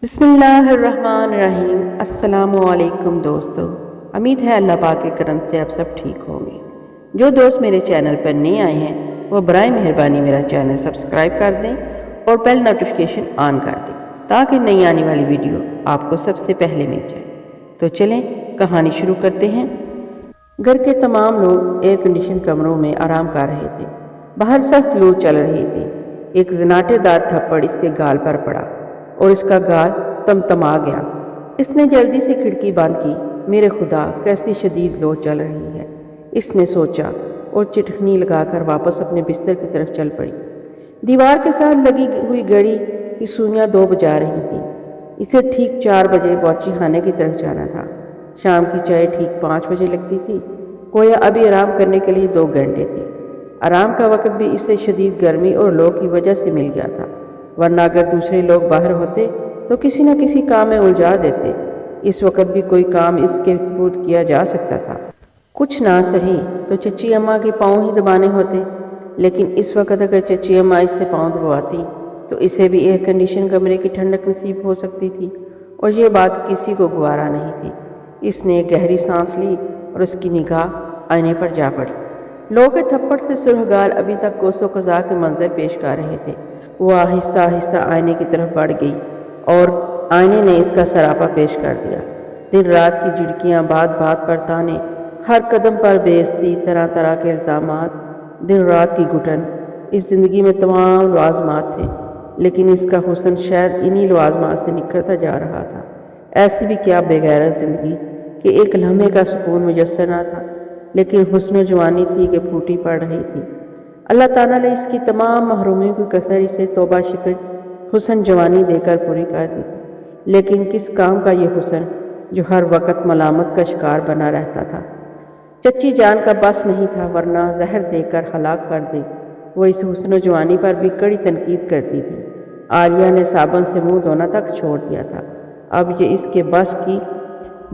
بسم اللہ الرحمن الرحیم۔ السلام علیکم دوستو، امید ہے اللہ پاک کے کرم سے آپ سب ٹھیک ہوں گے۔ جو دوست میرے چینل پر نئے آئے ہیں وہ برائے مہربانی میرا چینل سبسکرائب کر دیں اور بیل نوٹیفیکیشن آن کر دیں تاکہ نئی آنے والی ویڈیو آپ کو سب سے پہلے مل جائے۔ تو چلیں کہانی شروع کرتے ہیں۔ گھر کے تمام لوگ ایئر کنڈیشن کمروں میں آرام کر رہے تھے۔ باہر سخت لو چل رہی تھی۔ ایک زناٹے دار تھپڑ اس کے گال پر پڑا اور اس کا گال تمتما گیا۔ اس نے جلدی سے کھڑکی بند کی۔ میرے خدا، کیسی شدید لو چل رہی ہے، اس نے سوچا اور چٹکنی لگا کر واپس اپنے بستر کی طرف چل پڑی۔ دیوار کے ساتھ لگی ہوئی گھڑی کی سوئیاں 2 بجا رہی تھیں۔ اسے ٹھیک 4 بجے باورچی خانے کی طرف جانا تھا۔ شام کی چائے ٹھیک 5 بجے لگتی تھی۔ گویا ابھی آرام کرنے کے لیے 2 گھنٹے تھے۔ آرام کا وقت بھی اس سے شدید گرمی اور لو کی وجہ سے مل گیا تھا، ورنہ اگر دوسرے لوگ باہر ہوتے تو کسی نہ کسی کام میں الجھا دیتے۔ اس وقت بھی کوئی کام اس کے سپرد کیا جا سکتا تھا۔ کچھ نہ سہی تو چچی اماں کے پاؤں ہی دبانے ہوتے، لیکن اس وقت اگر چچی اماں اس سے پاؤں دبواتی تو اسے بھی ایئر کنڈیشن کمرے کی ٹھنڈک نصیب ہو سکتی تھی، اور یہ بات کسی کو گوارا نہیں تھی۔ اس نے ایک گہری سانس لی اور اس کی نگاہ آئینے پر جا پڑی۔ لو کے تھپڑ سے سرخ گال ابھی تک کوس و قزح کے منظر پیش کر رہے تھے۔ وہ آہستہ آہستہ آئینے کی طرف بڑھ گئی اور آئینے نے اس کا سراپا پیش کر دیا۔ دن رات کی جھڑکیاں، بات بات پر تانے، ہر قدم پر بے عزتی، طرح طرح کے الزامات، دن رات کی گھٹن۔ اس زندگی میں تمام لوازمات تھے، لیکن اس کا حسن شاید انہی لوازمات سے نکھرتا جا رہا تھا۔ ایسی بھی کیا بے غیرت زندگی کہ ایک لمحے کا سکون میسر نہ تھا، لیکن حسن و جوانی تھی کہ پھوٹی پڑ رہی تھی۔ اللہ تعالیٰ نے اس کی تمام محرومیوں کی کسر اسے توبہ شکر حسن جوانی دے کر پوری کر دی تھی۔ لیکن کس کام کا یہ حسن جو ہر وقت ملامت کا شکار بنا رہتا تھا۔ چچی جان کا بس نہیں تھا، ورنہ زہر دے کر ہلاک کر دے۔ وہ اس حسن و جوانی پر بھی کڑی تنقید کرتی تھی۔ عالیہ نے صابن سے منہ دھونا تک چھوڑ دیا تھا۔ اب یہ اس کے بس کی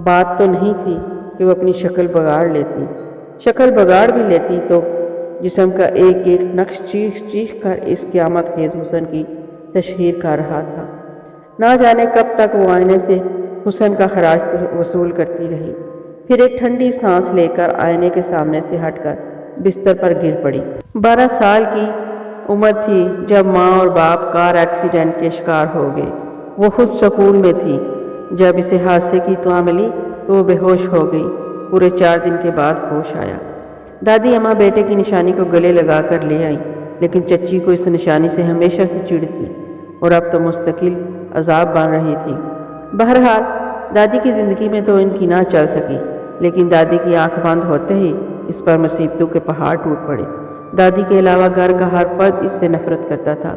بات تو نہیں تھی کہ وہ اپنی شکل بگاڑ لیتی۔ شکل بگاڑ بھی لیتی تو جسم کا ایک ایک نقش چیخ چیخ کر اس قیامت خیز حسن کی تشہیر کر رہا تھا۔ نہ جانے کب تک وہ آئینے سے حسن کا خراج وصول کرتی رہی، پھر ایک ٹھنڈی سانس لے کر آئینے کے سامنے سے ہٹ کر بستر پر گر پڑی۔ 12 سال کی عمر تھی جب ماں اور باپ کار ایکسیڈنٹ کے شکار ہو گئے۔ وہ خود سکول میں تھی۔ جب اسے حادثے کی اطلاع ملی تو وہ بے ہوش ہو گئی۔ پورے 4 دن کے بعد ہوش آیا۔ دادی اماں بیٹے کی نشانی کو گلے لگا کر لے آئیں، لیکن چچی کو اس نشانی سے ہمیشہ سے چڑ تھی اور اب تو مستقل عذاب بن رہی تھی۔ بہرحال دادی کی زندگی میں تو ان کی نہ چل سکی، لیکن دادی کی آنکھ بند ہوتے ہی اس پر مصیبتوں کے پہاڑ ٹوٹ پڑے۔ دادی کے علاوہ گھر کا ہر فرد اس سے نفرت کرتا تھا۔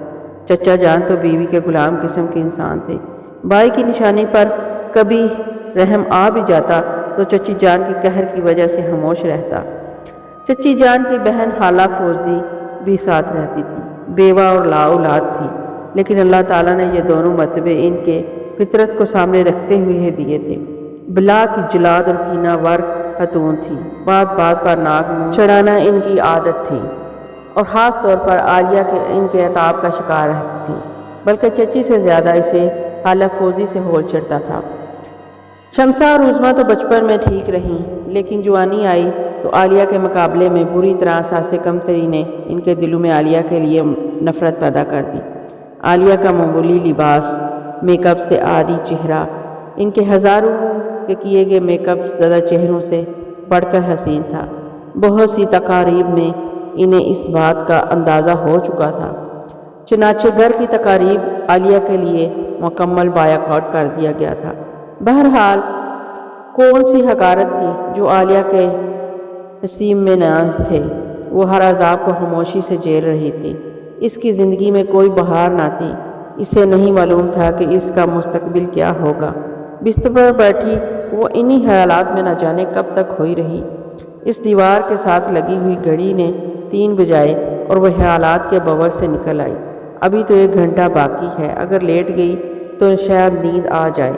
چچا جان تو بیوی کے غلام قسم کے انسان تھے۔ بھائی کی نشانی پر کبھی رحم آ بھی جاتا تو چچی جان کی قہر کی وجہ سے خاموش رہتا۔ چچی جان کی بہن خالہ فوزی بھی ساتھ رہتی تھی، بیوہ اور لا اولاد تھی، لیکن اللہ تعالیٰ نے یہ دونوں مرتبے ان کے فطرت کو سامنے رکھتے ہوئے دیے تھے۔ بلا کی جلاد اور کینہ ور خاتون تھی۔ بات بات پر ناک منہ چڑھانا ان کی عادت تھی، اور خاص طور پر عالیہ کے ان کے عتاب کا شکار رہتی تھی، بلکہ چچی سے زیادہ اسے خالہ فوزی سے ہول چڑھتا تھا۔ شمسہ اور عظمیٰ تو بچپن میں ٹھیک رہیں، لیکن جوانی آئی تو عالیہ کے مقابلے میں بری طرح ساس کمتری نے ان کے دلوں میں عالیہ کے لیے نفرت پیدا کر دی۔ عالیہ کا معمولی لباس، میک اپ سے عاری چہرہ، ان کے ہزاروں کے کیے گئے میک اپ زدہ چہروں سے بڑھ کر حسین تھا۔ بہت سی تقاریب میں انہیں اس بات کا اندازہ ہو چکا تھا، چنانچہ گھر کی تقاریب عالیہ کے لیے مکمل بائیکاٹ کر دیا گیا تھا۔ بہرحال کون سی حقارت تھی جو عالیہ کے نصیب میں نہ تھے۔ وہ ہر عذاب کو خاموشی سے جھیل رہی تھی۔ اس کی زندگی میں کوئی بہار نہ تھی۔ اسے نہیں معلوم تھا کہ اس کا مستقبل کیا ہوگا۔ بستر پر بیٹھی وہ انہی خیالات میں نہ جانے کب تک کھوئی رہی۔ اس دیوار کے ساتھ لگی ہوئی گھڑی نے 3 بجائے اور وہ خیالات کے بور سے نکل آئی۔ ابھی تو 1 گھنٹہ باقی ہے، اگر لیٹ گئی تو شاید نیند آ جائے،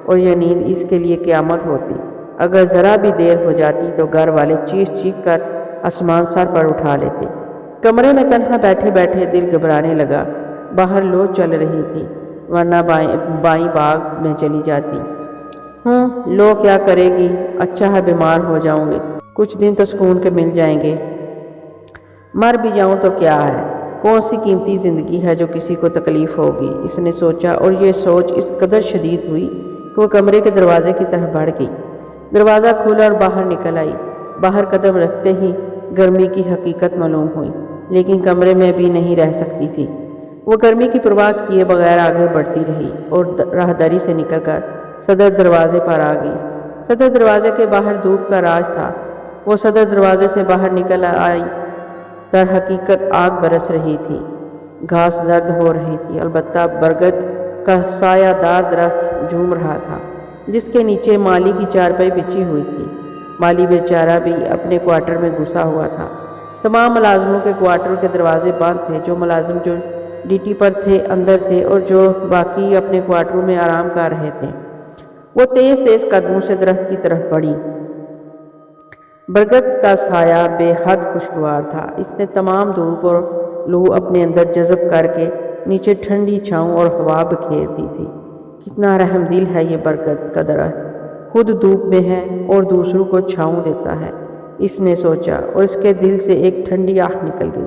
اور یہ نیند اس کے لیے قیامت ہوتی۔ اگر ذرا بھی دیر ہو جاتی تو گھر والے چیخ چیخ کر آسمان سر پر اٹھا لیتے۔ کمرے میں تنہا بیٹھے بیٹھے دل گھبرانے لگا۔ باہر لو چل رہی تھی، ورنہ بائیں باغ میں چلی جاتی ہوں۔ لو کیا کرے گی، اچھا ہے بیمار ہو جاؤں گی، کچھ دن تو سکون کے مل جائیں گے، مر بھی جاؤں تو کیا ہے، کون سی قیمتی زندگی ہے جو کسی کو تکلیف ہوگی، اس نے سوچا۔ اور یہ سوچ اس قدر شدید ہوئی کہ وہ کمرے کے دروازے کی طرف بڑھ گئی۔ دروازہ کھولا اور باہر نکل آئی۔ باہر قدم رکھتے ہی گرمی کی حقیقت معلوم ہوئی، لیکن کمرے میں بھی نہیں رہ سکتی تھی۔ وہ گرمی کی پرواہ کیے بغیر آگے بڑھتی رہی اور راہداری سے نکل کر صدر دروازے پر آ گئی۔ صدر دروازے کے باہر دھوپ کا راج تھا۔ وہ صدر دروازے سے باہر نکل آئی، در حقیقت آگ برس رہی تھی، گھاس زرد ہو رہی تھی، البتہ برگد کا سایہ دار درخت جھوم رہا تھا جس کے نیچے مالی کی چارپائی بچھی ہوئی تھی۔ مالی بیچارہ بھی اپنے کوارٹر میں گھسا ہوا تھا۔ تمام ملازموں کے کوارٹر کے دروازے بند تھے۔ جو ملازم جو ڈیوٹی پر تھے اندر تھے اور جو باقی اپنے کوارٹروں میں آرام کر رہے تھے۔ وہ تیز تیز قدموں سے درخت کی طرف بڑھی۔ برگد کا سایہ بے حد خوشگوار تھا۔ اس نے تمام دھوپ اور لو اپنے اندر جذب کر کے نیچے ٹھنڈی چھاؤں اور ہوا بکھیر دی تھی۔ کتنا رحم دل ہے یہ برگد کا درخت، خود دھوپ میں ہے اور دوسروں کو چھاؤں دیتا ہے، اس نے سوچا، اور اس کے دل سے ایک ٹھنڈی آہ نکل گئی۔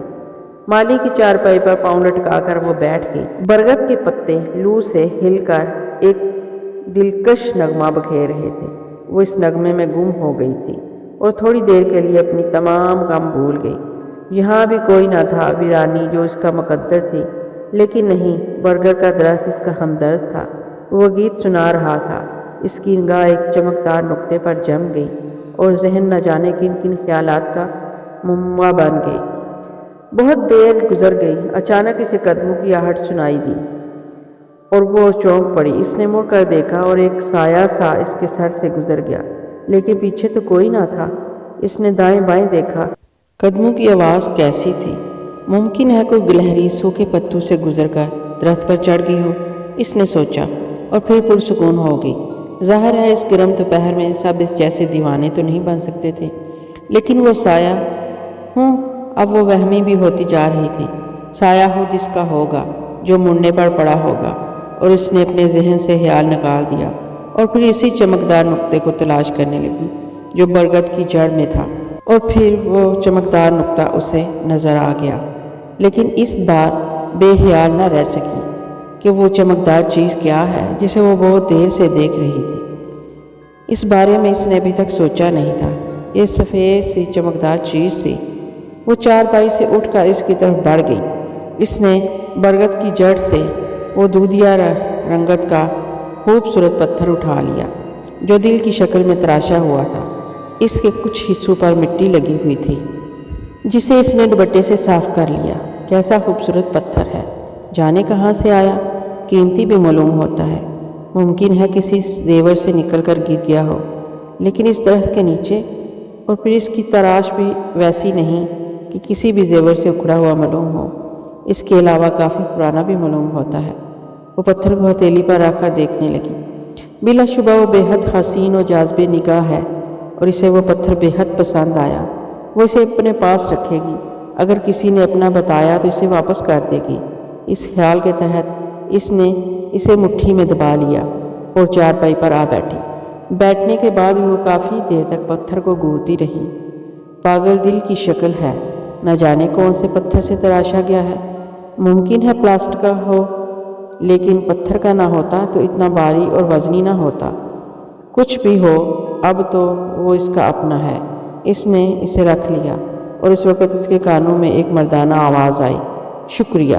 مالی کی چارپائی پر پاؤں لٹکا کر وہ بیٹھ گئی۔ برگد کے پتے لو سے ہل کر ایک دلکش نغمہ بکھیر رہے تھے۔ وہ اس نغمے میں گم ہو گئی تھی اور تھوڑی دیر کے لیے اپنی تمام غم بھول گئی۔ یہاں بھی کوئی نہ تھا، ویرانی جو اس کا مقدر تھی، لیکن نہیں، برگد کا درخت اس کا ہمدرد تھا۔ وہ گیت سنا رہا تھا۔ اس کی نگاہ ایک چمکدار نقطے پر جم گئی اور ذہن نہ جانے کن کن خیالات کا مموا بن گئی۔ بہت دیر گزر گئی، اچانک اسے قدموں کی آہٹ سنائی دی اور وہ چونک پڑی۔ اس نے مڑ کر دیکھا اور ایک سایہ سا اس کے سر سے گزر گیا، لیکن پیچھے تو کوئی نہ تھا۔ اس نے دائیں بائیں دیکھا، قدموں کی آواز کیسی تھی؟ ممکن ہے کوئی گلہری سوکھے پتوں سے گزر کر درخت پر چڑھ گئی ہو، اس نے سوچا، اور پھر پرسکون ہو گئی۔ ظاہر ہے اس گرم دوپہر میں سب اس جیسے دیوانے تو نہیں بن سکتے تھے، لیکن وہ سایہ اب وہ وہمی بھی ہوتی جا رہی تھی۔ سایہ خود اس کا ہوگا جو مڑنے پر پڑا ہوگا، اور اس نے اپنے ذہن سے خیال نکال دیا اور پھر اسی چمکدار نقطے کو تلاش کرنے لگی جو برگد کی جڑ میں تھا، اور پھر وہ چمکدار نقطہ اسے نظر آ گیا، لیکن اس بار بے خیال نہ رہ سکی کہ وہ چمکدار چیز کیا ہے جسے وہ بہت دیر سے دیکھ رہی تھی۔ اس بارے میں اس نے ابھی تک سوچا نہیں تھا۔ یہ سفید سی چمکدار چیز تھی۔ وہ چارپائی سے اٹھ کر اس کی طرف بڑھ گئی۔ اس نے برگد کی جڑ سے وہ دودھیا رنگت کا خوبصورت پتھر اٹھا لیا جو دل کی شکل میں تراشا ہوا تھا۔ اس کے کچھ حصوں پر مٹی لگی ہوئی تھی جسے اس نے دوپٹے سے صاف کر لیا۔ کیسا خوبصورت پتھر ہے، جانے کہاں سے آیا، قیمتی بھی معلوم ہوتا ہے، ممکن ہے کسی زیور سے نکل کر گر گیا ہو، لیکن اس درخت کے نیچے، اور پھر اس کی تراش بھی ویسی نہیں کہ کسی بھی زیور سے اکھڑا ہوا معلوم ہو، اس کے علاوہ کافی پرانا بھی معلوم ہوتا ہے۔ وہ پتھر کو ہتھیلی پر رکھ کر دیکھنے لگی۔ بلا شبہ وہ بے حد حسین و جاذب نگاہ ہے اور اسے وہ پتھر بے حد پسند آیا۔ وہ اسے اپنے پاس رکھے گی، اگر کسی نے اپنا بتایا تو اسے واپس کر دے گی۔ اس خیال کے تحت اس نے اسے مٹھی میں دبا لیا اور چارپائی پر آ بیٹھی۔ بیٹھنے کے بعد بھی وہ کافی دیر تک پتھر کو گھورتی رہی۔ پاگل دل کی شکل ہے، نہ جانے کون سے پتھر سے تراشا گیا ہے، ممکن ہے پلاسٹک کا ہو، لیکن پتھر کا نہ ہوتا تو اتنا بھاری اور وزنی نہ ہوتا۔ کچھ بھی ہو، اب تو وہ اس کا اپنا ہے۔ اس نے اسے رکھ لیا اور اس وقت اس کے کانوں میں ایک مردانہ آواز آئی، شکریہ۔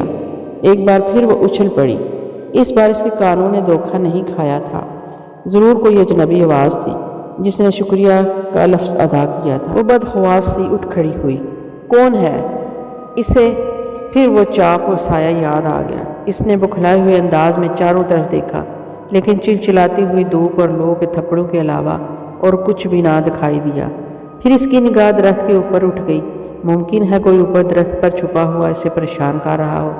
ایک بار پھر وہ اچھل پڑی۔ اس بار اس کے کانوں نے دھوکہ نہیں کھایا تھا، ضرور کوئی اجنبی آواز تھی جس نے شکریہ کا لفظ ادا کیا تھا۔ وہ بدحواس سی اٹھ کھڑی ہوئی۔ کون ہے؟ اسے پھر وہ چاپ اور سایہ یاد آ گیا۔ اس نے بکھلائے ہوئے انداز میں چاروں طرف دیکھا، لیکن چلچلاتی ہوئی دھوپ اور لو کے تھپڑوں کے علاوہ اور کچھ بھی نہ دکھائی دیا۔ پھر اس کی نگاہ درخت کے اوپر اٹھ گئی۔ ممکن ہے کوئی اوپر درخت پر چھپا ہوا اسے پریشان کر رہا ہو،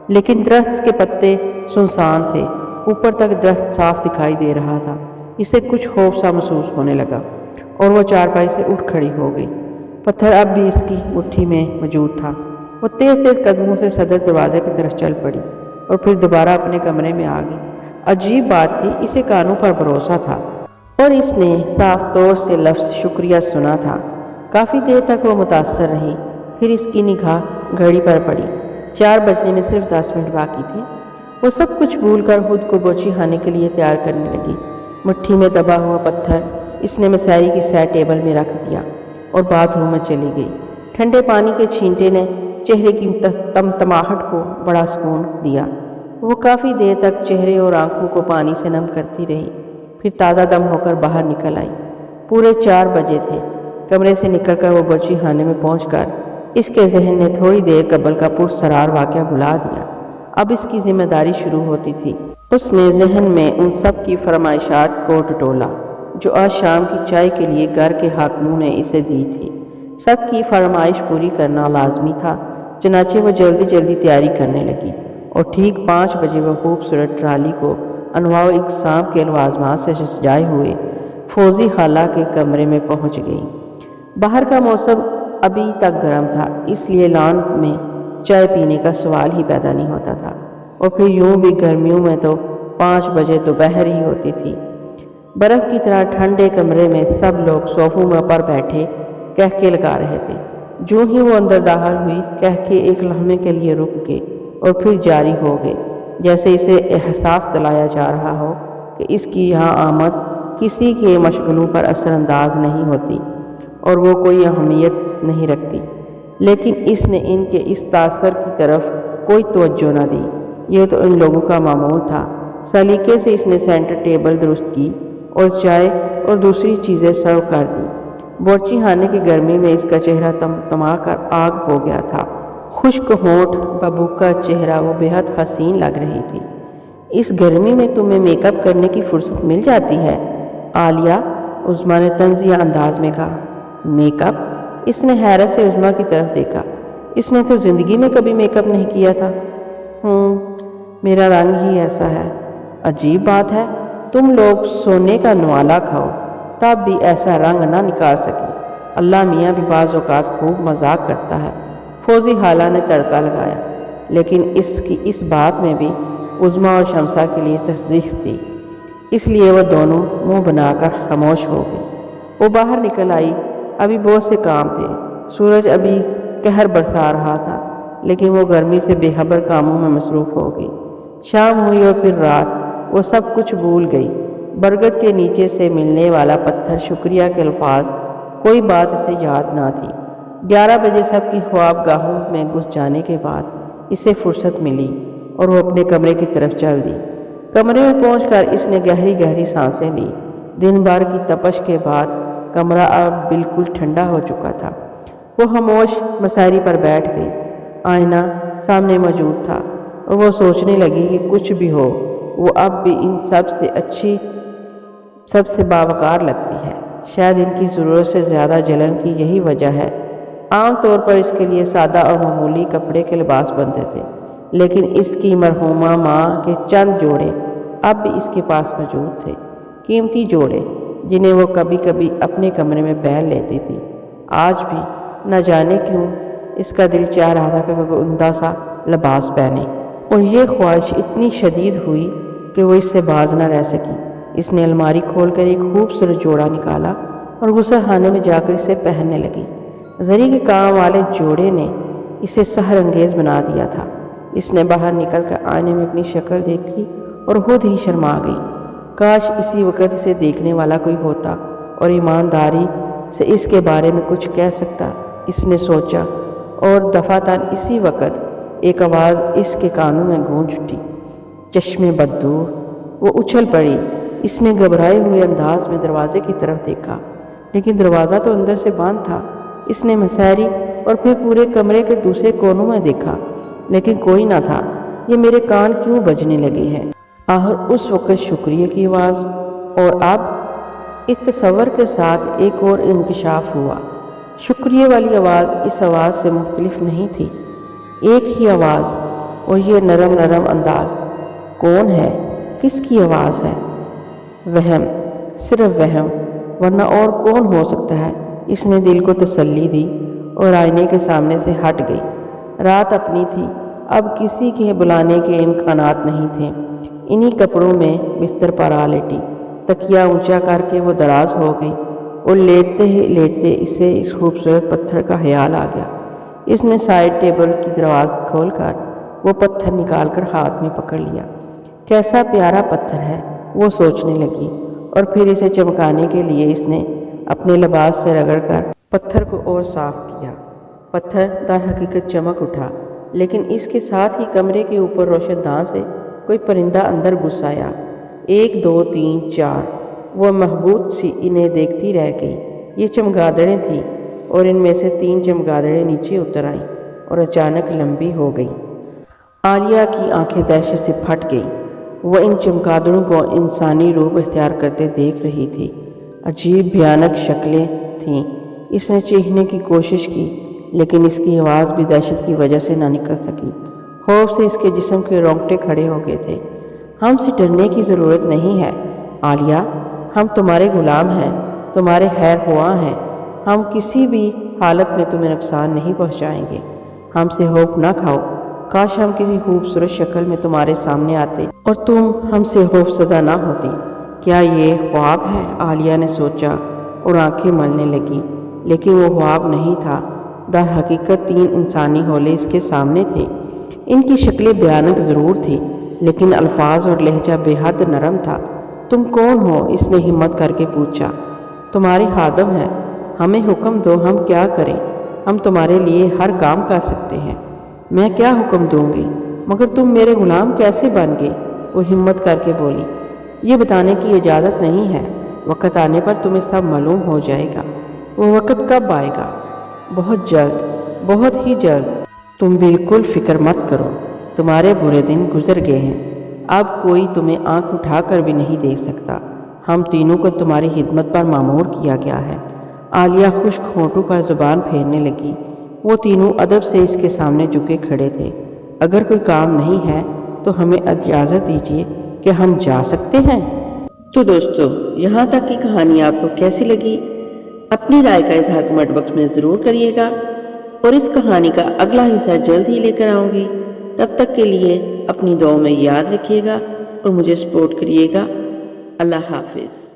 لیکن درخت کے پتے سنسان تھے، اوپر تک درخت صاف دکھائی دے رہا تھا۔ اسے کچھ خوف سا محسوس ہونے لگا اور وہ چارپائی سے اٹھ کھڑی ہو گئی۔ پتھر اب بھی اس کی مٹھی میں موجود تھا۔ وہ تیز تیز قدموں سے صدر دروازے کی طرف چل پڑی اور پھر دوبارہ اپنے کمرے میں آ گئی۔ عجیب بات تھی، اسے کانوں پر بھروسا تھا اور اس نے صاف طور سے لفظ شکریہ سنا تھا۔ کافی دیر تک وہ متاثر رہی، پھر اس کی نگاہ گھڑی پر پڑی۔ 4 بجنے میں صرف 10 منٹ باقی تھے۔ وہ سب کچھ بھول کر خود کو بورچی خانے کے لیے تیار کرنے لگی۔ مٹھی میں دبا ہوا پتھر اس نے مسحری کی سیٹ ٹیبل میں رکھ دیا اور باتھ روم میں چلی گئی۔ ٹھنڈے پانی کے چھینٹے نے چہرے کی تمتماہٹ کو بڑا سکون دیا۔ وہ کافی دیر تک چہرے اور آنکھوں کو پانی سے نم کرتی رہی، پھر تازہ دم ہو کر باہر نکل آئی۔ پورے 4 بجے تھے۔ کمرے سے نکل کر وہ بورچی خانے میں پہنچ کر اس کے ذہن نے تھوڑی دیر قبل کا پرسرار واقعہ بھلا دیا۔ اب اس کی ذمہ داری شروع ہوتی تھی۔ اس نے ذہن میں ان سب کی فرمائشات کو ٹٹولا جو آج شام کی چائے کے لیے گھر کے حاکموں نے اسے دی تھی۔ سب کی فرمائش پوری کرنا لازمی تھا، چنانچہ وہ جلدی جلدی تیاری کرنے لگی اور ٹھیک 5 بجے وہ خوبصورت ٹرالی کو انواع و اقسام کے لوازمات سے سجائے ہوئے فوزی خالہ کے کمرے میں پہنچ گئی۔ باہر کا موسم ابھی تک گرم تھا، اس لیے لان میں چائے پینے کا سوال ہی پیدا نہیں ہوتا تھا، اور پھر یوں بھی گرمیوں میں تو 5 بجے دوپہر ہی ہوتی تھی۔ برف کی طرح ٹھنڈے کمرے میں سب لوگ صوفوں میں پر بیٹھے کہکے لگا رہے تھے۔ جو ہی وہ اندر داخل ہوئی، کہکے ایک لمحے کے لیے رک گئے اور پھر جاری ہو گئے، جیسے اسے احساس دلایا جا رہا ہو کہ اس کی یہاں آمد کسی کے مشغلوں پر اثر انداز نہیں ہوتی اور وہ کوئی اہمیت نہیں رکھتی۔ لیکن اس نے ان کے اس تاثر کی طرف کوئی توجہ نہ دی۔ یہ تو ان لوگوں کا معمول تھا۔ سلیقے سے اس نے سینٹر ٹیبل درست کی اور چائے اور دوسری چیزیں سرو کر دیں۔ بورچی خانے کی گرمی میں اس کا چہرہ تمتما کر آگ ہو گیا تھا۔ خشک ہونٹ، ببوکا چہرہ، وہ بے حد حسین لگ رہی تھی۔ اس گرمی میں تمہیں میک اپ کرنے کی فرصت مل جاتی ہے عالیہ، عظمیٰ نے طنزیہ انداز میں کہا۔ Make up? اس نے حیرت سے عظمیٰ کی طرف دیکھا۔ اس نے تو زندگی میں کبھی میک اپ نہیں کیا تھا۔ میرا رنگ ہی ایسا ہے۔ عجیب بات ہے، تم لوگ سونے کا نوالا کھاؤ تب بھی ایسا رنگ نہ نکال سکی۔ اللہ میاں بھی بعض اوقات خوب مذاق کرتا ہے، فوزی خالہ نے تڑکا لگایا۔ لیکن اس کی اس بات میں بھی عظمیٰ اور شمسہ کے لیے تصدیق تھی، اس لیے وہ دونوں منہ بنا کر خاموش ہو گئی۔ وہ باہر نکل آئی۔ ابھی بہت سے کام تھے، سورج ابھی قہر برسا رہا تھا، لیکن وہ گرمی سے بے خبر کاموں میں مصروف ہو گئی۔ شام ہوئی اور پھر رات۔ وہ سب کچھ بھول گئی۔ برگد کے نیچے سے ملنے والا پتھر، شکریہ کے الفاظ، کوئی بات اسے یاد نہ تھی۔ 11 بجے سب کی خواب گاہوں میں گھس جانے کے بعد اسے فرصت ملی اور وہ اپنے کمرے کی طرف چل دی۔ کمرے میں پہنچ کر اس نے گہری گہری سانسیں لی۔ دن بھر کی تپش کے بعد کمرہ اب بالکل ٹھنڈا ہو چکا تھا۔ وہ خاموش مسحری پر بیٹھ گئی۔ آئینہ سامنے موجود تھا اور وہ سوچنے لگی کہ کچھ بھی ہو، وہ اب بھی ان سب سے اچھی، سب سے باوقار لگتی ہے۔ شاید ان کی ضرورت سے زیادہ جلن کی یہی وجہ ہے۔ عام طور پر اس کے لیے سادہ اور معمولی کپڑے کے لباس بنتے تھے، لیکن اس کی مرحومہ ماں کے چند جوڑے اب بھی اس کے پاس موجود تھے، قیمتی جوڑے جنہیں وہ کبھی کبھی اپنے کمرے میں پہن لیتی تھی۔ آج بھی نہ جانے کیوں اس کا دل چاہ رہا تھا کہ وہ عمدہ سا لباس پہنے، اور یہ خواہش اتنی شدید ہوئی کہ وہ اس سے باز نہ رہ سکی۔ اس نے الماری کھول کر ایک خوبصورت جوڑا نکالا اور غسل خانے میں جا کر اسے پہننے لگی۔ زری کے کام والے جوڑے نے اسے سحر انگیز بنا دیا تھا۔ اس نے باہر نکل کر آئینے میں اپنی شکل دیکھی اور خود ہی شرما گئی۔ کاش اسی وقت اسے دیکھنے والا کوئی ہوتا اور ایمانداری سے اس کے بارے میں کچھ کہہ سکتا، اس نے سوچا، اور دفعتاً اسی وقت ایک آواز اس کے کانوں میں گونج اٹھی، چشمے بددور۔ وہ اچھل پڑی۔ اس نے گھبرائے ہوئے انداز میں دروازے کی طرف دیکھا، لیکن دروازہ تو اندر سے بند تھا۔ اس نے مسحری اور پھر پورے کمرے کے دوسرے کونوں میں دیکھا، لیکن کوئی نہ تھا۔ یہ میرے کان کیوں بجنے لگے ہیں؟ آخر اس وقت شکریہ کی آواز، اور اب اس تصور کے ساتھ ایک اور انکشاف ہوا۔ شکریہ والی آواز اس آواز سے مختلف نہیں تھی، ایک ہی آواز، اور یہ نرم نرم انداز۔ کون ہے؟ کس کی آواز ہے؟ وہم، صرف وہم، ورنہ اور کون ہو سکتا ہے؟ اس نے دل کو تسلی دی اور آئینے کے سامنے سے ہٹ گئی۔ رات اپنی تھی، اب کسی کے بلانے کے امکانات نہیں تھے۔ انہی کپڑوں میں بستر پر آ لیٹی، تکیا اونچا کر کے وہ دراز ہو گئی اور لیٹتے ہی لیٹتے اسے اس خوبصورت پتھر کا خیال آ گیا۔ اس نے سائڈ ٹیبل کی دروازہ کھول کر وہ پتھر نکال کر ہاتھ میں پکڑ لیا۔ کیسا پیارا پتھر ہے، وہ سوچنے لگی، اور پھر اسے چمکانے کے لیے اس نے اپنے لباس سے رگڑ کر پتھر کو اور صاف کیا۔ پتھر در حقیقت چمک اٹھا، لیکن اس کے ساتھ ہی کمرے کے اوپر روشن داں سے کوئی پرندہ اندر گھس آیا۔ 1 2 3 4 وہ محبوب سی انہیں دیکھتی رہ گئی۔ یہ چمگادڑیں تھیں اور ان میں سے 3 چمگادڑیں نیچے اتر آئیں اور اچانک لمبی ہو گئیں۔ عالیہ کی آنکھیں دہشت سے پھٹ گئیں۔ وہ ان چمگادڑوں کو انسانی روپ اختیار کرتے دیکھ رہی تھی۔ عجیب بھیانک شکلیں تھیں۔ اس نے چیخنے کی کوشش کی، لیکن اس کی آواز بھی دہشت کی وجہ سے نہ نکل سکی۔ خوف سے اس کے جسم کے رونگٹے کھڑے ہو گئے تھے۔ ہم سے ڈرنے کی ضرورت نہیں ہے عالیہ، ہم تمہارے غلام ہیں، تمہارے خیر خواہ ہیں۔ ہم کسی بھی حالت میں تمہیں نقصان نہیں پہنچائیں گے۔ ہم سے خوف نہ کھاؤ۔ کاش ہم کسی خوبصورت شکل میں تمہارے سامنے آتے اور تم ہم سے خوف زدہ نہ ہوتی۔ کیا یہ خواب ہے؟ عالیہ نے سوچا اور آنکھیں ملنے لگی، لیکن وہ خواب نہیں تھا۔ در حقیقت 3 انسانی ہولے اس کے سامنے تھے۔ ان کی شکلیں بھیانک ضرور تھیں، لیکن الفاظ اور لہجہ بے حد نرم تھا۔ تم کون ہو؟ اس نے ہمت کر کے پوچھا۔ تمہارے خادم ہیں، ہمیں حکم دو، ہم کیا کریں؟ ہم تمہارے لیے ہر کام کر سکتے ہیں۔ میں کیا حکم دوں گی؟ مگر تم میرے غلام کیسے بن گئے؟ وہ ہمت کر کے بولی۔ یہ بتانے کی اجازت نہیں ہے، وقت آنے پر تمہیں سب معلوم ہو جائے گا۔ وہ وقت کب آئے گا؟ بہت جلد، بہت ہی جلد۔ تم بالکل فکر مت کرو، تمہارے برے دن گزر گئے ہیں۔ اب کوئی تمہیں آنکھ اٹھا کر بھی نہیں دیکھ سکتا۔ ہم تینوں کو تمہاری خدمت پر مامور کیا گیا ہے۔ عالیہ خشک ہونٹوں پر زبان پھیرنے لگی۔ وہ تینوں ادب سے اس کے سامنے جھکے کھڑے تھے۔ اگر کوئی کام نہیں ہے تو ہمیں اجازت دیجیے کہ ہم جا سکتے ہیں۔ تو دوستو، یہاں تک کی کہانی آپ کو کیسی لگی؟ اپنی رائے کا اظہار کمنٹ باکس میں ضرور کریے گا، اور اس کہانی کا اگلا حصہ جلد ہی لے کر آؤں گی۔ تب تک کے لیے اپنی دعاؤں میں یاد رکھیے گا اور مجھے سپورٹ کریے گا۔ اللہ حافظ۔